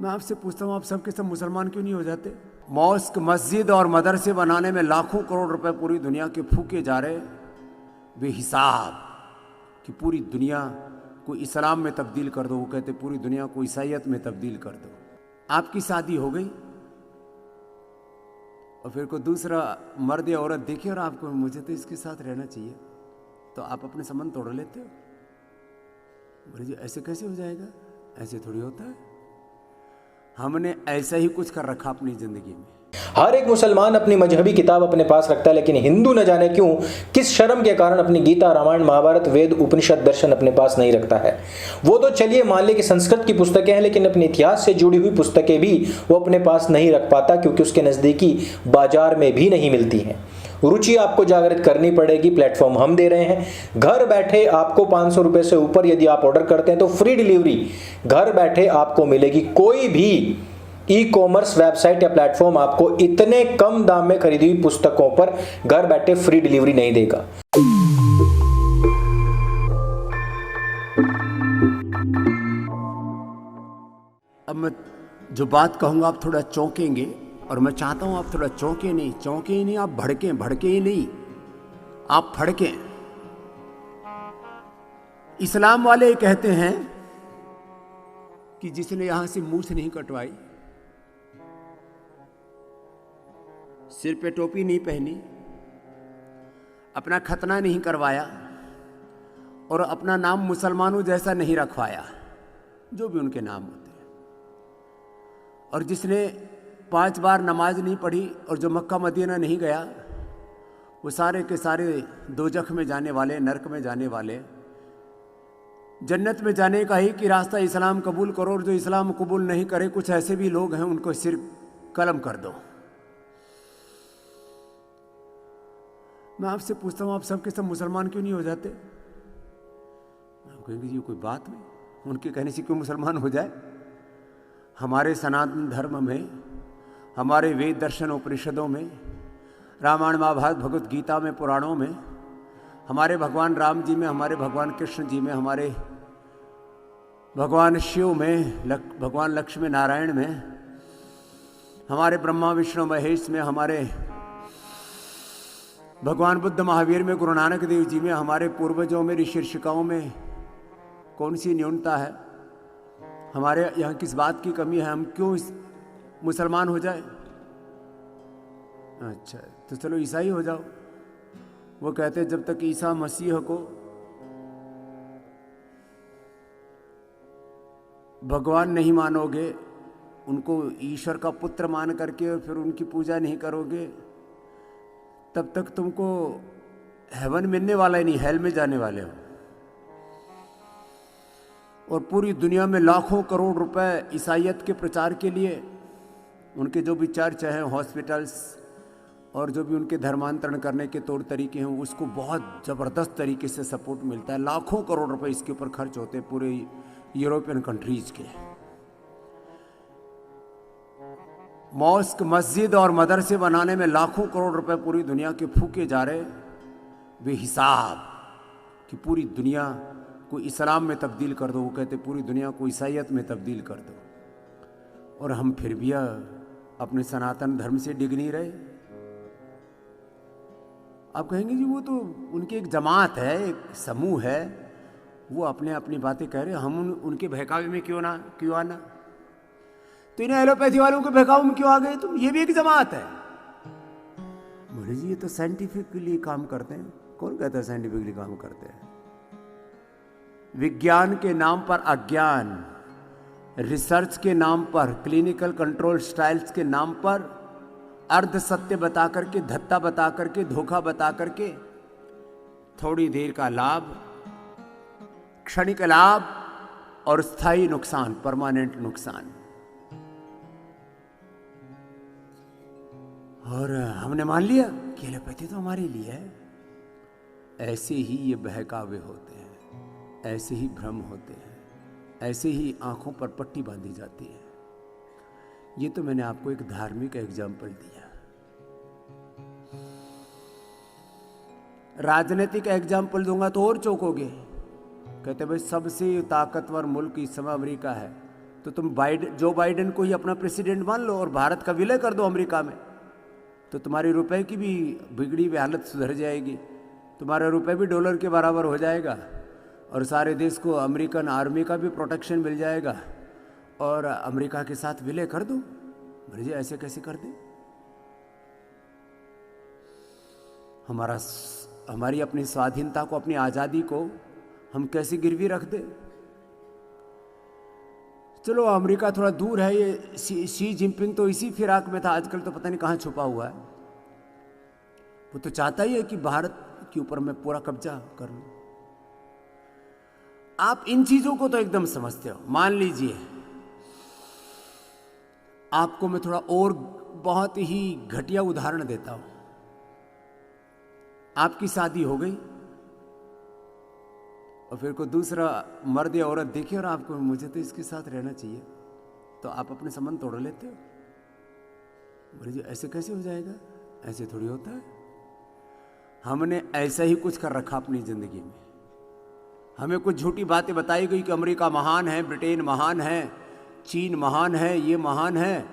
मैं आपसे पूछता हूँ, आप सब के सब मुसलमान क्यों नहीं हो जाते? मॉस्क, मस्जिद और मदरसे बनाने में लाखों करोड़ रुपए पूरी दुनिया के फूके जा रहे बेहिसाब, कि पूरी दुनिया को इस्लाम में तब्दील कर दो। वो कहते पूरी दुनिया को ईसाइयत में तब्दील कर दो। आपकी शादी हो गई और फिर कोई दूसरा मर्द या औरत देखे और आपको मुझे तो इसके साथ रहना चाहिए, तो आप अपने संबंध तोड़ लेते हो। बोले जी ऐसे कैसे हो जाएगा? ऐसे थोड़ी होता है। हमने ऐसा ही कुछ कर रखा अपनी जिंदगी में। हर एक मुसलमान अपनी मजहबी किताब अपने पास रखता है, लेकिन हिंदू न जाने क्यों, किस शर्म के कारण अपनी गीता, रामायण, महाभारत, वेद, उपनिषद, दर्शन अपने पास नहीं रखता है। वो तो चलिए मान ले कि संस्कृत की पुस्तकें हैं, लेकिन अपने इतिहास से जुड़ी हुई पुस्तकें भी वो अपने पास नहीं रख पाता, क्योंकि उसके नजदीकी बाजार में भी नहीं मिलती हैं। रुचि आपको जागृत करनी पड़ेगी। प्लेटफॉर्म हम दे रहे हैं। घर बैठे आपको 500 रुपए से ऊपर यदि आप ऑर्डर करते हैं तो फ्री डिलीवरी घर बैठे आपको मिलेगी। कोई भी ई कॉमर्स वेबसाइट या प्लेटफॉर्म आपको इतने कम दाम में खरीदी हुई पुस्तकों पर घर बैठे फ्री डिलीवरी नहीं देगा। अब मैं जो बात कहूंगा आप थोड़ा चौंकेंगे, और मैं चाहता हूं आप थोड़ा चौंके ही नहीं, आप भड़के ही नहीं, आप फड़के। इस्लाम वाले कहते हैं कि जिसने यहां से मूछ नहीं कटवाई, सिर पे टोपी नहीं पहनी, अपना खतना नहीं करवाया और अपना नाम मुसलमानों जैसा नहीं रखवाया, जो भी उनके नाम होते हैं, और जिसने 5 बार नमाज नहीं पढ़ी और जो मक्का मदीना नहीं गया, वो सारे के सारे दोजख में जाने वाले, नरक में जाने वाले। जन्नत में जाने का ही कि रास्ता इस्लाम कबूल करो, और जो इस्लाम कबूल नहीं करे, कुछ ऐसे भी लोग हैं, उनको सिर कलम कर दो। मैं आपसे पूछता हूँ, आप सब के सब मुसलमान क्यों नहीं हो जाते? आप कहेंगे जी कोई बात नहीं, उनके कहने से क्यों मुसलमान हो जाए? हमारे सनातन धर्म में, हमारे वेद, दर्शन, उपनिषदों में, रामायण, महाभारत, भगवत गीता में, पुराणों में, हमारे भगवान राम जी में, हमारे भगवान कृष्ण जी में, हमारे भगवान शिव में, भगवान लक्ष्मी नारायण में, हमारे ब्रह्मा विष्णु महेश में, हमारे भगवान बुद्ध महावीर में, गुरु नानक देव जी में, हमारे पूर्वजों में, ऋषि ऋषिकाओं में कौन सी न्यूनता है? हमारे यहाँ किस बात की कमी है? हम क्यों मुसलमान हो जाए? अच्छा तो चलो ईसाई हो जाओ। वो कहते हैं जब तक ईसा मसीह को भगवान नहीं मानोगे, उनको ईश्वर का पुत्र मान करके और फिर उनकी पूजा नहीं करोगे, तब तक तुमको हेवन मिलने वाला ही नहीं, हेल में जाने वाले हो। और पूरी दुनिया में लाखों करोड़ रुपए ईसाइयत के प्रचार के लिए, उनके जो भी चर्च हैं, हॉस्पिटल्स और जो भी उनके धर्मांतरण करने के तौर तरीके हैं, उसको बहुत ज़बरदस्त तरीके से सपोर्ट मिलता है। लाखों करोड़ रुपए इसके ऊपर खर्च होते हैं पूरे यूरोपियन कंट्रीज के। मॉस्क, मस्जिद और मदरसे बनाने में लाखों करोड़ रुपए पूरी दुनिया के फूके जा रहे बेहिसाब, कि पूरी दुनिया को इस्लाम में तब्दील कर दो। वो कहते पूरी दुनिया को ईसाइयत में तब्दील कर दो, और हम फिर भी अपने सनातन धर्म से डिग नहीं रहे। आप कहेंगे जी वो तो उनकी एक जमात है, एक समूह है, वो अपने अपनी बातें कह रहे हैं, हम उनके बहकावे में क्यों आना? तो इन्हें एलोपैथी वालों के बहकावे में क्यों आ गए तुम? ये भी एक जमात है। बोले जी ये तो साइंटिफिकली काम करते हैं। कौन कहता है साइंटिफिकली काम करते हैं? विज्ञान के नाम पर अज्ञान, रिसर्च के नाम पर, क्लिनिकल कंट्रोल स्टाइल्स के नाम पर अर्ध सत्य बता करके, धत्ता बता करके, धोखा बता करके थोड़ी देर का लाभ, क्षणिक लाभ और स्थायी नुकसान, परमानेंट नुकसान। और हमने मान लिया कि एलोपैथी तो हमारे लिए है। ऐसे ही ये बहकावे होते हैं, ऐसे ही भ्रम होते हैं, ऐसे ही आंखों पर पट्टी बांधी जाती है। ये तो मैंने आपको एक धार्मिक एग्जाम्पल दिया। राजनीतिक एग्जाम्पल दूंगा तो और चौंकोगे। कहते भाई सबसे ताकतवर मुल्क इस समय अमेरिका है, तो तुम जो बाइडेन को ही अपना प्रेसिडेंट मान लो और भारत का विलय कर दो अमेरिका में, तो तुम्हारी रुपए की भी बिगड़ी हुई हालत सुधर जाएगी, तुम्हारा रुपए भी डॉलर के बराबर हो जाएगा और सारे देश को अमेरिकन आर्मी का भी प्रोटेक्शन मिल जाएगा और अमेरिका के साथ विलय कर दो। बोले जी ऐसे कैसे कर दे? हमारी अपनी स्वाधीनता को, अपनी आज़ादी को हम कैसे गिरवी रख दे? चलो अमेरिका थोड़ा दूर है, ये शी जिनपिंग तो इसी फिराक में था, आजकल तो पता नहीं कहाँ छुपा हुआ है। वो तो चाहता ही है कि भारत के ऊपर मैं पूरा कब्जा कर लूं। आप इन चीजों को तो एकदम समझते हो। मान लीजिए आपको मैं थोड़ा और बहुत ही घटिया उदाहरण देता हूं। आपकी शादी हो गई और फिर कोई दूसरा मर्द या औरत देखे और आपको मुझे तो इसके साथ रहना चाहिए, तो आप अपने संबंध तोड़ लेते हो। बोले जी ऐसे कैसे हो जाएगा? ऐसे थोड़ी होता है। हमने ऐसा ही कुछ कर रखा अपनी जिंदगी में। हमें कुछ झूठी बातें बताई गई कि अमेरिका महान है, ब्रिटेन महान है, चीन महान है, ये महान है,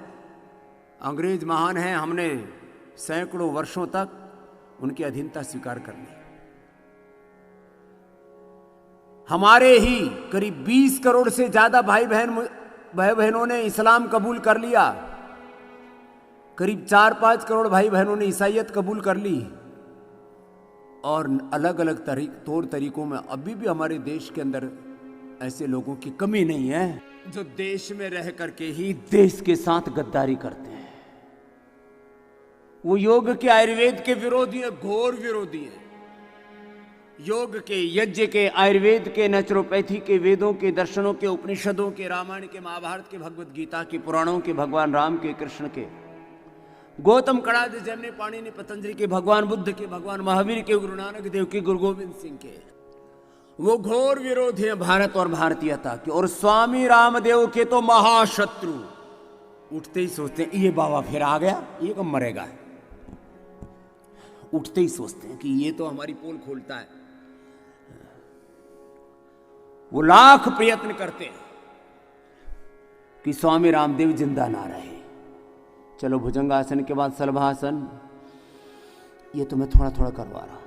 अंग्रेज महान है। हमने सैकड़ों वर्षों तक उनकी अधीनता स्वीकार कर ली। हमारे ही करीब 20 करोड़ से ज्यादा भाई बहनों ने इस्लाम कबूल कर लिया। करीब 4-5 करोड़ भाई बहनों ने ईसाईयत कबूल कर ली। और अलग अलग तौर तरीकों में अभी भी हमारे देश के अंदर ऐसे लोगों की कमी नहीं है जो देश में रह करके ही देश के साथ गद्दारी करते हैं। वो योग के, आयुर्वेद के विरोधी है, घोर विरोधी है। योग के, यज्ञ के, आयुर्वेद के, नेचुरोपैथी के, वेदों के, दर्शनों के, उपनिषदों के, रामायण के, महाभारत के, भगवत गीता के, पुराणों के, भगवान राम के, कृष्ण के, गौतम कणाद, जैमिनी, पाणिनि, पतंजलि के, भगवान बुद्ध के, भगवान महावीर के, गुरु नानक देव के, गुरु गोविंद सिंह के। वो घोर विरोधी है भारत और भारतीयता के। और स्वामी रामदेव के तो महाशत्रु। उठते ही सोचते हैं ये बाबा फिर आ गया, ये कब मरेगा। उठते ही सोचते हैं कि ये तो हमारी पोल खोलता है। वो लाख प्रयत्न करते हैं कि स्वामी रामदेव जिंदा ना रहे। चलो भुजंगासन के बाद सलभासन, ये तो मैं थोड़ा थोड़ा करवा रहा हूं,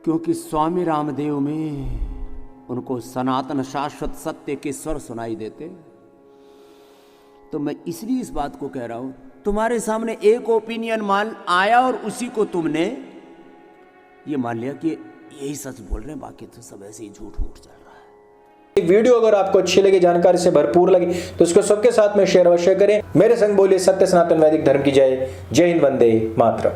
क्योंकि स्वामी रामदेव में उनको सनातन शाश्वत सत्य के स्वर सुनाई देते। तो मैं इसलिए इस बात को कह रहा हूं, तुम्हारे सामने एक ओपिनियन मान आया और उसी को तुमने ये मान लिया कि यही सच बोल रहे हैं, बाकी तो सब ऐसे ही झूठ मूठ चल रहा है। वीडियो अगर आपको अच्छी लगी, जानकारी से भरपूर लगी, तो इसको सबके साथ में शेयर अवश्य करें। मेरे संग बोलिए सत्य सनातन वैदिक धर्म की जय। जय हिंद, वंदे मातरम।